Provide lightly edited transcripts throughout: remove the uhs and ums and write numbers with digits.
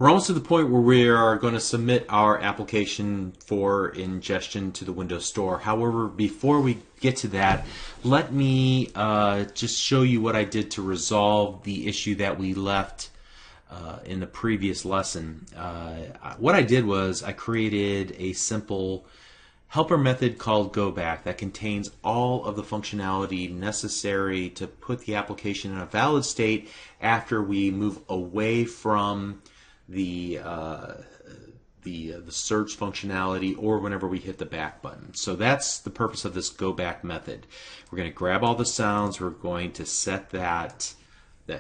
We're almost to the point where we are going to submit our application for ingestion to the Windows Store. However, before we get to that, let me just show you what I did to resolve the issue that we left in the previous lesson. What I did was I created a simple helper method called goback that contains all of the functionality necessary to put the application in a valid state after we move away from the search functionality or whenever we hit the back button. So that's the purpose of this go back method. We're going to grab all the sounds. We're going to set that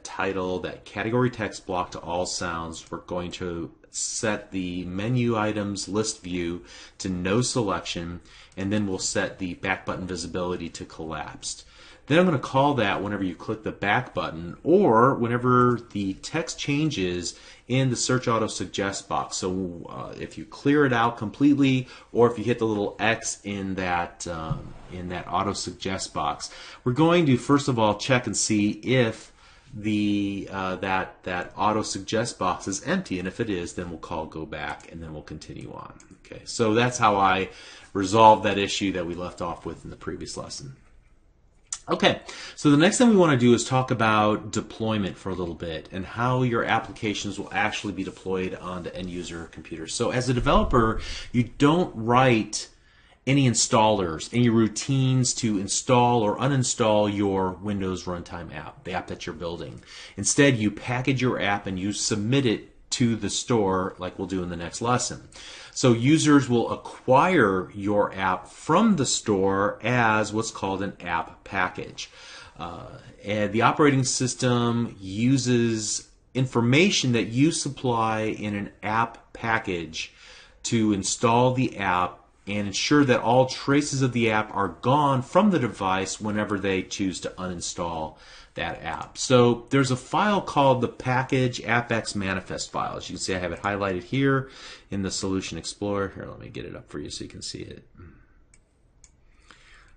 title, that category text block to all sounds. We're going to set the menu items list view to no selection, and then we'll set the back button visibility to collapsed. Then I'm going to call that whenever you click the back button or whenever the text changes in the search auto suggest box. So if you clear it out completely or if you hit the little X in that auto suggest box, we're going to first of all check and see if that auto suggest box is empty, and if it is, then we'll call go back and then we'll continue on. Okay, so that's how I resolved that issue that we left off with in the previous lesson. Okay, so the next thing we want to do is talk about deployment for a little bit and how your applications will actually be deployed onto end user computers. So as a developer, you don't write any installers, any routines to install or uninstall your Windows Runtime app, the app that you're building. Instead, you package your app and you submit it to the store like we'll do in the next lesson. So users will acquire your app from the store as what's called an app package. And the operating system uses information that you supply in an app package to install the app and ensure that all traces of the app are gone from the device whenever they choose to uninstall that app. So there's a file called the package appx manifest file. As you can see, I have it highlighted here in the Solution Explorer. Here, let me get it up for you so you can see it.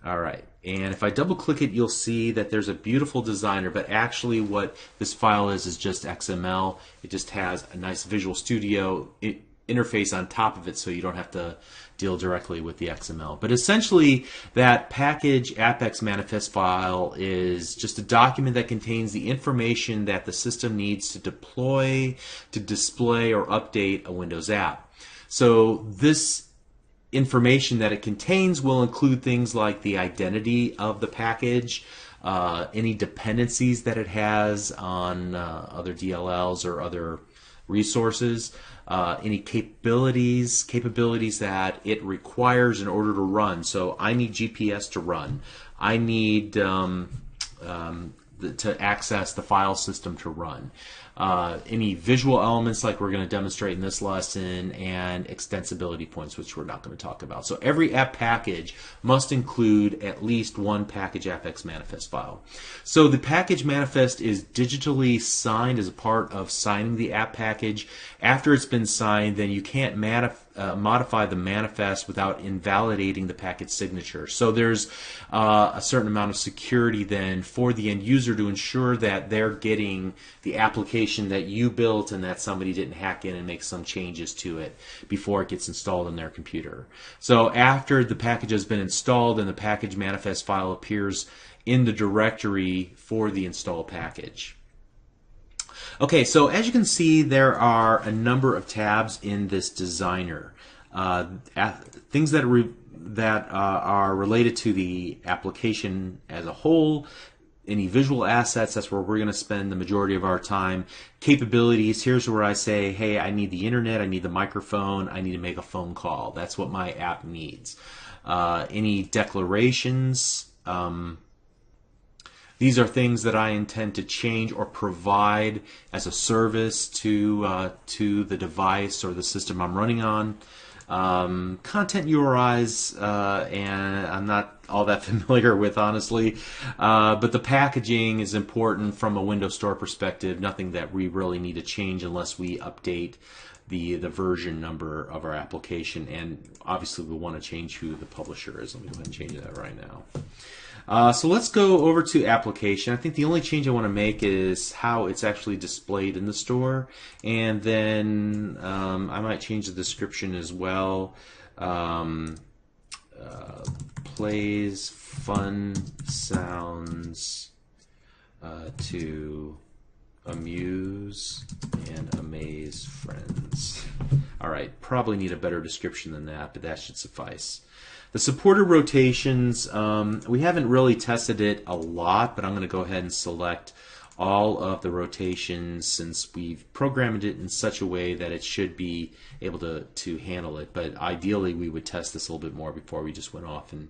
All right, and if I double click it, you'll see that there's a beautiful designer, but actually what this file is just XML. It just has a nice Visual Studio interface on top of it, so you don't have to deal directly with the XML. But essentially, that package appx manifest file is just a document that contains the information that the system needs to deploy, to display, or update a Windows app. So this information that it contains will include things like the identity of the package, any dependencies that it has on other DLLs or other resources, any capabilities that it requires in order to run. So I need GPS to run. I need to access the file system to run. Any visual elements like we're going to demonstrate in this lesson, and extensibility points, which we're not going to talk about. So every app package must include at least one package appx manifest file. So the package manifest is digitally signed as a part of signing the app package. After it's been signed, then you can't modify the manifest without invalidating the package signature. So there's a certain amount of security then for the end user to ensure that they're getting the application that you built and that somebody didn't hack in and make some changes to it before it gets installed in their computer. So after the package has been installed and the package manifest file appears in the directory for the install package. Okay, so as you can see, there are a number of tabs in this designer. Things that are related to the application as a whole, any visual assets, that's where we're going to spend the majority of our time. Capabilities, here's where I say, hey, I need the internet, I need the microphone, I need to make a phone call. That's what my app needs. Any declarations, these are things that I intend to change or provide as a service to the device or the system I'm running on. Content URIs, and I'm not all that familiar with, honestly, but the packaging is important from a Windows Store perspective. Nothing that we really need to change unless we update the version number of our application, and obviously we want to change who the publisher is. Let me go ahead and change that right now. So let's go over to application. I think the only change I want to make is how it's actually displayed in the store, and then I might change the description as well. Plays fun sounds to amuse and amaze friends. All right, probably need a better description than that, but that should suffice. The supported rotations, we haven't really tested it a lot, but I'm going to go ahead and select all of the rotations since we've programmed it in such a way that it should be able to handle it. But ideally, we would test this a little bit more before we just went off and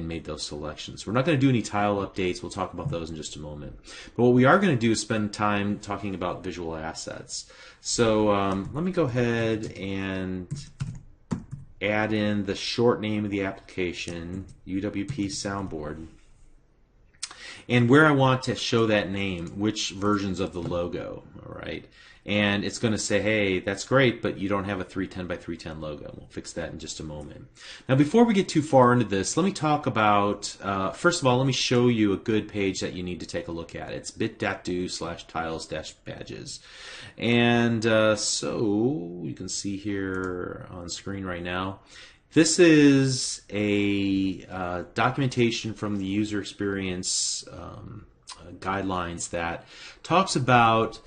made those selections. We're not going to do any tile updates. We'll talk about those in just a moment. But what we are going to do is spend time talking about visual assets. So let me go ahead and add in the short name of the application, UWP Soundboard, and where I want to show that name, which versions of the logo, all right? And it's going to say, hey, that's great, but you don't have a 310 by 310 logo. We'll fix that in just a moment. Now, before we get too far into this, let me talk about, first of all, let me show you a good page that you need to take a look at. It's bit.do/tiles-badges. And so you can see here on screen right now, this is a documentation from the user experience guidelines that talks about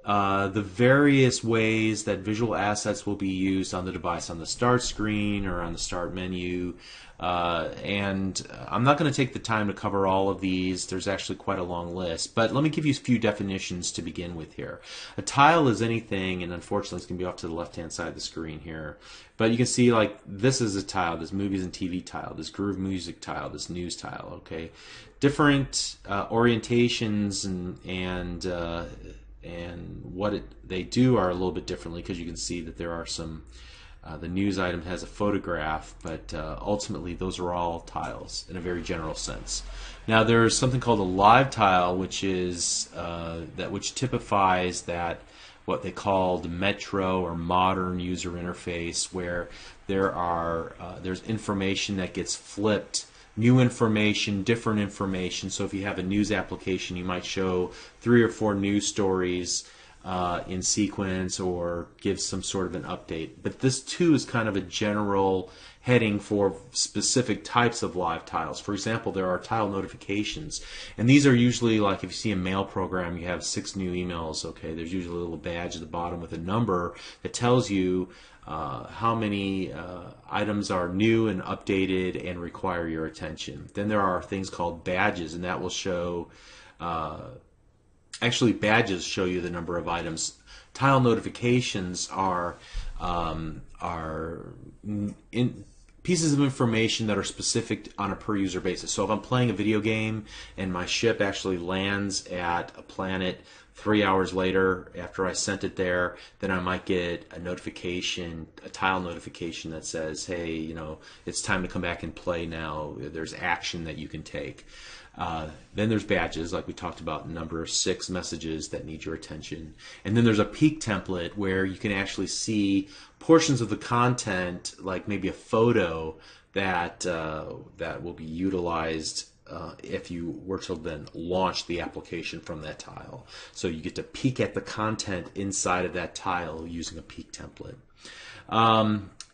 the various ways that visual assets will be used on the device, on the start screen or on the start menu. And I'm not going to take the time to cover all of these. There's actually quite a long list. But let me give you a few definitions to begin with here. A tile is anything, and unfortunately it's going to be off to the left-hand side of the screen here. But you can see, like, this is a tile, this movies and TV tile, this groove music tile, this news tile, okay? Different orientations and what they do are a little bit differently, because you can see that there are some, the news item has a photograph, but ultimately those are all tiles in a very general sense. Now there's something called a live tile, which is which typifies that what they call the metro or modern user interface, where there's information that gets flipped, new information, different information. So if you have a news application, you might show 3 or 4 news stories in sequence or give some sort of an update. But this too is kind of a general heading for specific types of live tiles. For example, there are tile notifications, and these are usually like if you see a mail program, you have 6 new emails. Okay, there's usually a little badge at the bottom with a number that tells you how many items are new and updated and require your attention. Then there are things called badges, and that will show, actually badges show you the number of items. Tile notifications are pieces of information that are specific on a per user basis. So if I'm playing a video game and my ship actually lands at a planet 3 hours later after I sent it there, then I might get a notification, a tile notification that says, hey, you know, it's time to come back and play now. There's action that you can take. Then there's badges, like we talked about, number 6 messages that need your attention. And then there's a peek template where you can actually see portions of the content, like maybe a photo that that will be utilized if you were to then launch the application from that tile. So you get to peek at the content inside of that tile using a peek template.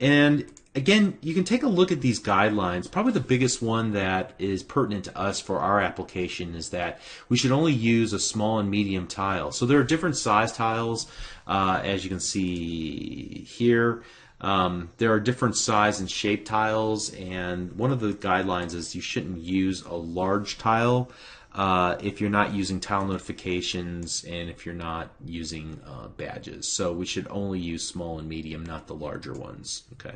And again, you can take a look at these guidelines. Probably the biggest one that is pertinent to us for our application is that we should only use a small and medium tile. So there are different size tiles, as you can see here. There are different size and shape tiles, and one of the guidelines is you shouldn't use a large tile if you're not using tile notifications and if you're not using badges. So we should only use small and medium, not the larger ones. Okay.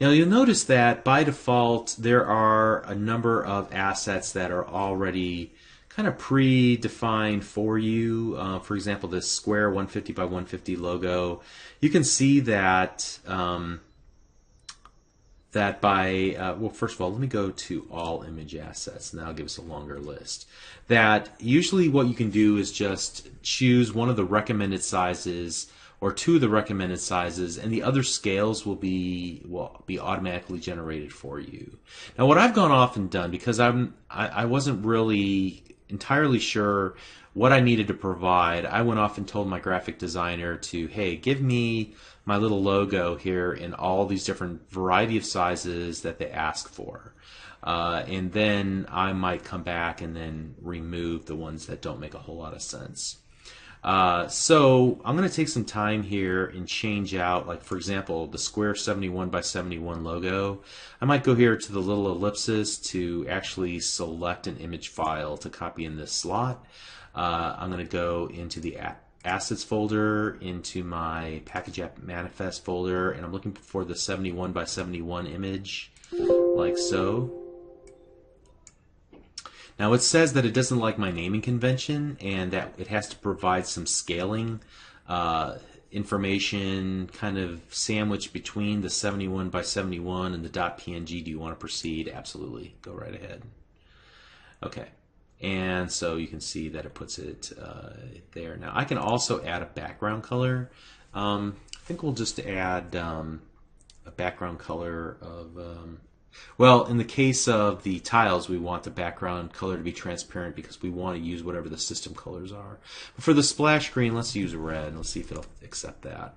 Now you'll notice that by default there are a number of assets that are already kind of predefined for you. For example, this square 150 by 150 logo. You can see that that by well, first of all, let me go to all image assets, and that'll give us a longer list. That usually what you can do is just choose one of the recommended sizes or two of the recommended sizes, and the other scales will be automatically generated for you. Now, what I've gone off and done, because I wasn't really entirely sure what I needed to provide, I went off and told my graphic designer to, hey, give me my little logo here in all these different variety of sizes that they ask for. And then I might come back and then remove the ones that don't make a whole lot of sense. So I'm going to take some time here and change out, like for example, the square 71 by 71 logo. I might go here to the little ellipsis to actually select an image file to copy in this slot. I'm going to go into the assets folder, into my package app manifest folder, and I'm looking for the 71 by 71 image, like so. Now it says that it doesn't like my naming convention and that it has to provide some scaling information kind of sandwiched between the 71 by 71 and the .png. Do you want to proceed? Absolutely. Go right ahead. Okay. And so you can see that it puts it there. Now I can also add a background color. I think we'll just add a background color of... well, in the case of the tiles, we want the background color to be transparent because we want to use whatever the system colors are. But for the splash screen, let's use red. Let's see if it'll accept that.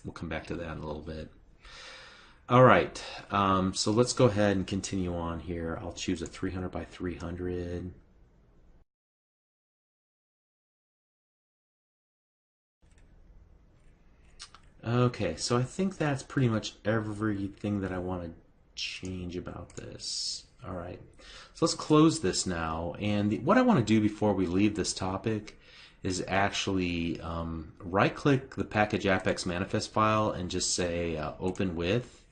We'll come back to that in a little bit. All right, so let's go ahead and continue on here. I'll choose a 300 by 300. Okay, so I think that's pretty much everything that I want to change about this. All right, so let's close this now. And what I want to do before we leave this topic is actually right-click the package AppX manifest file and just say open with.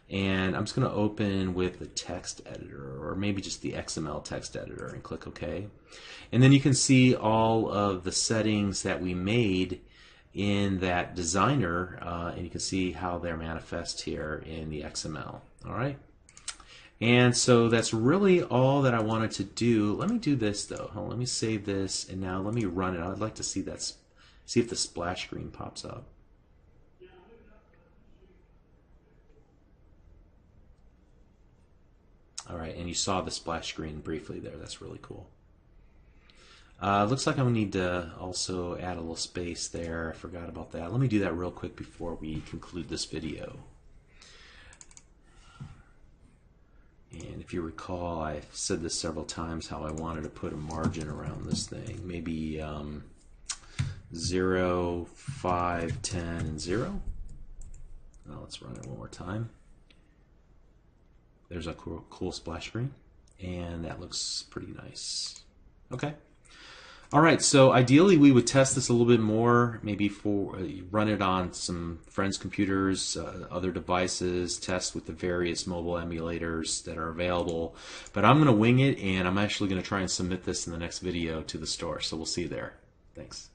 And I'm just going to open with the text editor, or maybe just the XML text editor, and click OK. And then you can see all of the settings that we made in that designer, and you can see how they're manifest here in the XML. All right, and so that's really all that I wanted to do. Let me do this though. Hold on, let me save this, and now let me run it. I'd like to see that, see if the splash screen pops up. All right, and you saw the splash screen briefly there. That's really cool. Looks like I'm going to need to also add a little space there. I forgot about that. Let me do that real quick before we conclude this video. And if you recall, I've said this several times how I wanted to put a margin around this thing. Maybe 0, 5, 10, and 0. Now let's run it one more time. There's a cool splash screen, and that looks pretty nice. Okay. All right, so ideally we would test this a little bit more, maybe run it on some friends' computers, other devices, test with the various mobile emulators that are available. But I'm going to wing it, and I'm actually going to try and submit this in the next video to the store. So we'll see you there. Thanks.